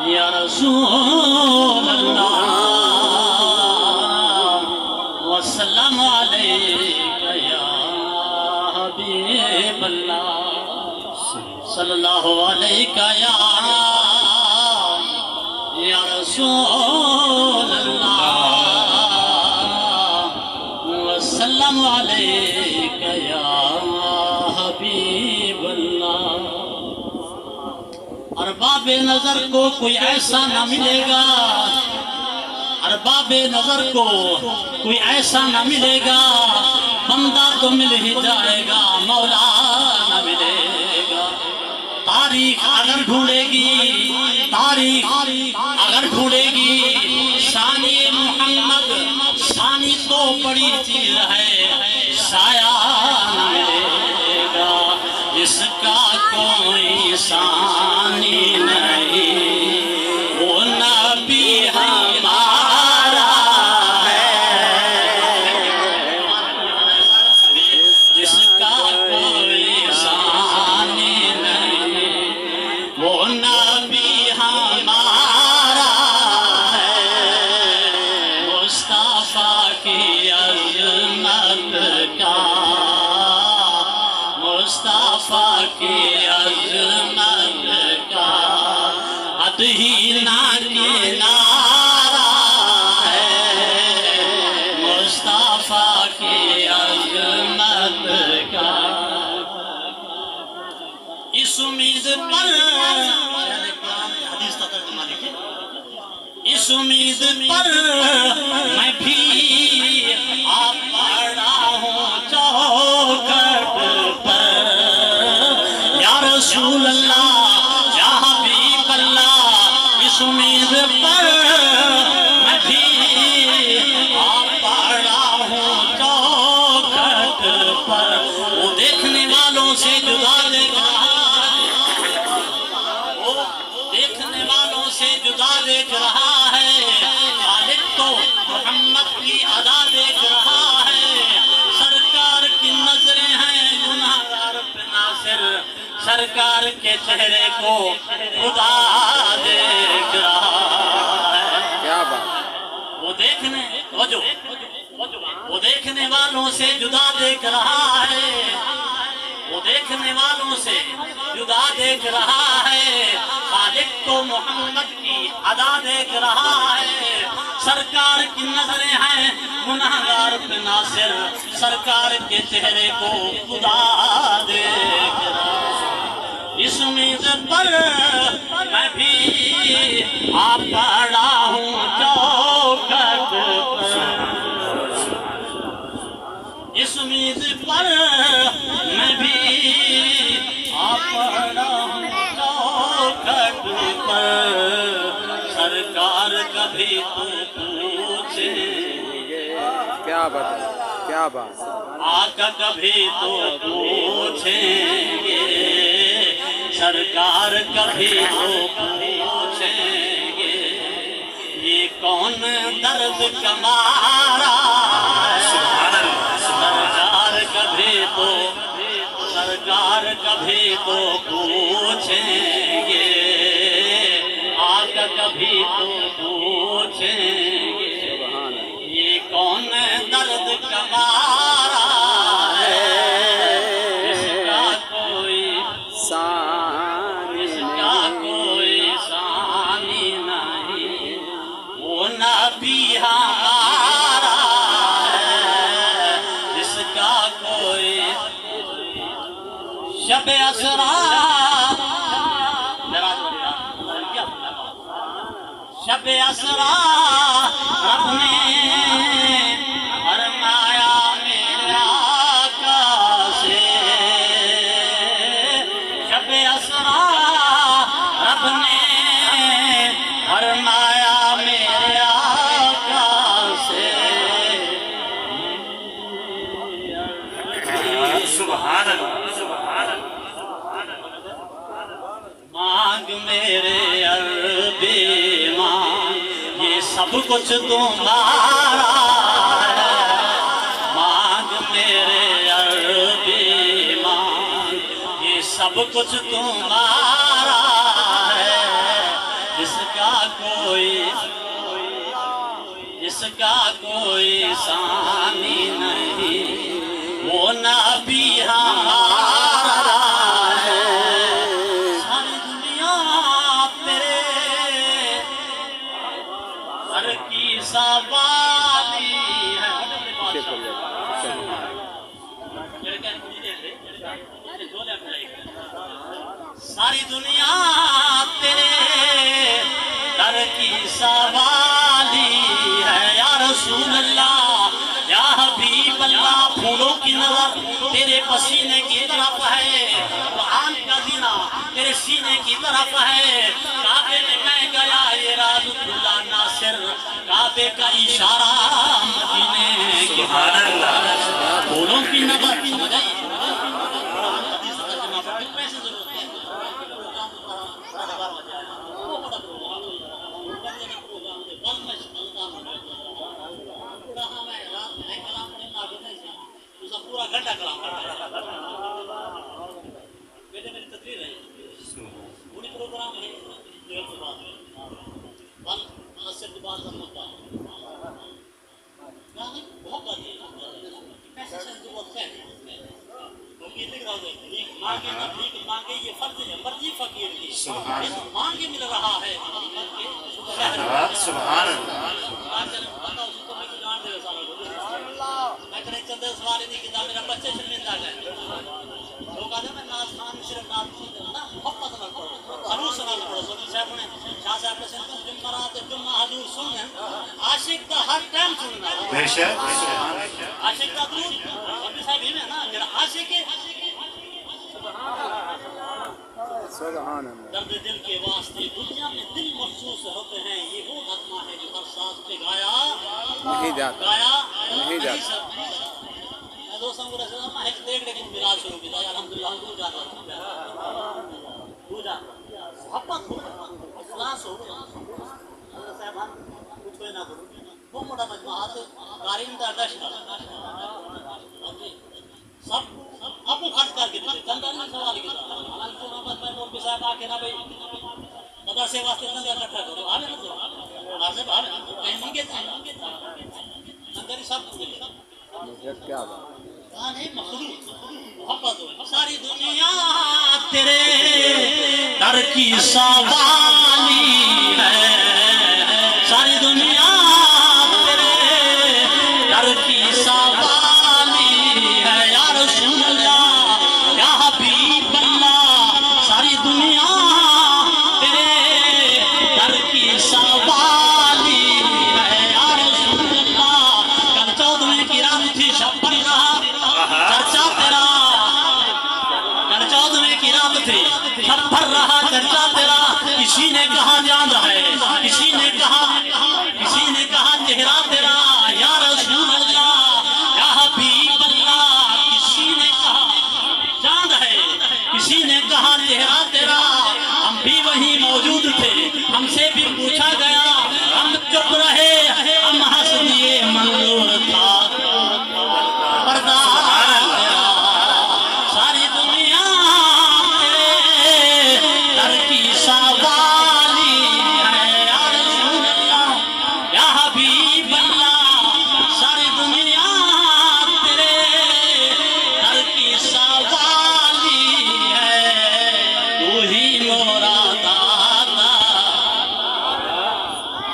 یا رسول اللہ وسلم علیک یا حبیب اللہ صلی اللہ علیہ یا رسول اللہ وسلم علیک یا حبیب اللہ۔ ارباب نظر کو کوئی ایسا نہ ملے گا، ارباب نظر کو کوئی ایسا نہ ملے گا، بندہ تو مل ہی جائے گا، مولا نہ ملے گا۔ تاریخ اگر ڈھونڈے گی، تاریخ اگر ڈھونڈے گی، ثانی محمد ثانی تو بڑی چیز ہے، سایہ نہ ملے گا جس کا کوئی ثانی نہیں، وہ نبی ہمارا ہے، جس کا کوئی ثانی نہیں، وہ نبی ہمارا ہے۔ مصطفیٰ کی عظمت کا، مصطفیٰ کی عظمت کا حد ہی نہ کنارہ ہے، مصطفیٰ کی عظمت کا۔ اس امید پر حدیث کا ترجمہ لکھیں، اس امید پر میں بھی آ پڑا ہوں چوکھٹ پر، یا رسول اللہ یا حبیب اللہ، اس امید پر میں بھی آ پڑا ہوں چوکھٹ پر۔ وہ دیکھنے والوں سے جدا دیکھ رہا ہے، وہ دیکھنے والوں سے جدا دیکھ رہا ہے، خالق تو محمد کی ادا دیکھ رہا ہے۔ سرکار کی نظریں ہیں گناہگار پہ ناصر، سرکار کے چہرے کو خدا دیکھ رہا ہے۔ کیا بات، وہ دیکھنے والوں سے جدا دیکھ رہا ہے، وہ دیکھنے والوں سے جدا دیکھ رہا ہے، خالق تو محمد کی ادا دیکھ رہا ہے۔ سرکار کی نظریں ہیں گناہگار پہ ناصر، سرکار کے چہرے کو خدا دیکھ رہا ہے۔ اس امید پر میں بھی آ پڑا ہوں چوکھٹ پر، اس امید پر میں بھی آ پڑا ہوں چوکھٹ پر۔ سرکار کبھی تو پوچھیں گے، کیا بات، کیا بات، آقا کبھی تو پوچھیں گے، سرکار کبھی تو پوچھیں گے، یہ کون درد کمارا ہے۔ سرکار کبھی تو، سرکار کبھی تو پوچھیں گے، آقا کبھی تو پوچھیں گے، یہ کون درد کمارا ہے، اس کا کوئی ثانی اس کا کوئی ثانی نہیں، وہ نبی ہمارا ہے، جس کا کوئی۔ شب اسرا، شب اسرا رب نے فرمایا میرے آقا سے، شب اسرا رب نے فرمایا میرے آقا سے، سبحان اللہ، سبحان اللہ، مانگ میرے عربی مانگ، یہ سب کچھ تمہارا ہے، مانگ میرے عربی مانگ، یہ سب کچھ تمہارا ہے، جس کا کوئی ثانی نہیں، وہ نبی ہمارا ہے، ساری دنیا تیرے در کی سوالی ہے۔ ساری دنیا تیرے در کی سوالی ہے، یا رسول اللہ یا حبیب اللہ، پھولوں کی نظر تیرے پسینے کی طرف ہے، قرآن کا زینہ تیرے سینے کی طرف ہے، کعبے میں میں گیا یہ راز اللہ ناصر، کعبے کا اشارہ مدینے کی پھولوں کی نظر پورا گھنٹہ کلام بیٹے میری تقریر ہے، پوری پروگرام ہے جو کے بعد بند منصر کے بعد کا مدعا بہت بات ہے، پیسے سے بہت خیر فقیر لکھ رہا ہے، بھیک مانگے نہ بھیک مانگے یہ فرض ہے، مرضی فقیر کی مانگے مل رہا ہے۔ سبحان میں کریں چندے سواری نہیں کتا میرا بچے شرمندہ گئے، لوگ آدھے میں ناز خان شرف نام نا محبت نہ پڑھو، خلوص نہ پڑھو۔ سنی صاحب نے شاہ صاحب نے سنتے جمعرات جمعہ حضور سننے عاشق کا ہر ٹائم سننا، عاشق کا درود سنی صاحب ہی میں نا میرا عاشق ہے، سبحان اللہ۔ درد دل کے واسطے دنیا میں دل محسوس ہوتے ہیں، یہ وہ نغمہ ہے جو ہر ساز پہ گایا نہیں جاتا، گایا نہیں جاتا۔ میں دوستوں کو رسول اللہ ایک دیکھ لیکن میراث شروع کیا، الحمدللہ ہم دور جاتا محبت ہو اخلاص ہو صاحب ہم کچھ کوئی نہ کرو وہ موٹا مجموعات قارئین کا دشت سب آپ کو خرچ کر کے چندہ نہیں سوال کیا حالانکہ تو محبت میں مولوی صاحب آ کے نہ بھائی مدرسے واسطے چندہ اکٹھا کرو آنے نہ کرو آنے کہیں نہیں گے نگری سب کو ملے کیا بات، آنے مخلوق محبت ہو ساری دنیا تیرے در کی سوالی ہے، ساری دنیا تیرے در کی سوالی ہے، یا رسول اللہ یا حبیب اللہ، ساری دنیا تیرے در کی سوالی ہے، یا رسول اللہ۔ کل 14ویں کی رات تھی، شب پر رہا چرچا تیرا، کل 14ویں کی رات تھی، شب پر رہا چرچا تیرا، کسی نے کہا جان ہے، کسی نے کہا چہرہ تیرا، یا رسول اللہ یا حبیب اللہ، کسی نے کہا چاند ہے، کسی نے کہا چہرہ تیرا، ہم بھی وہیں موجود تھے، ہم سے بھی پوچھا گیا، ہم چپ رہے، ہم ہنس دیے، منظور تھا پردہ تیرا، ساری دنیا تیرے در کی سوالی ہے، یا رسول اللہ یا حبیب اللہ، ساری دنیا تیرے در کی سوالی ہے، تو ہی میرا داتا،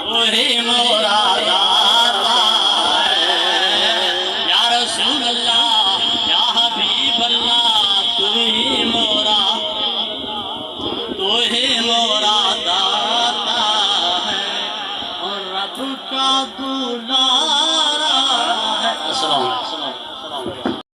تو ہی میرا داتا ہے، یا رسول اللہ یا حبیب اللہ، تو ہی میرا داتا ہے اور رب کا دلارا ہے۔ السلام علیکم۔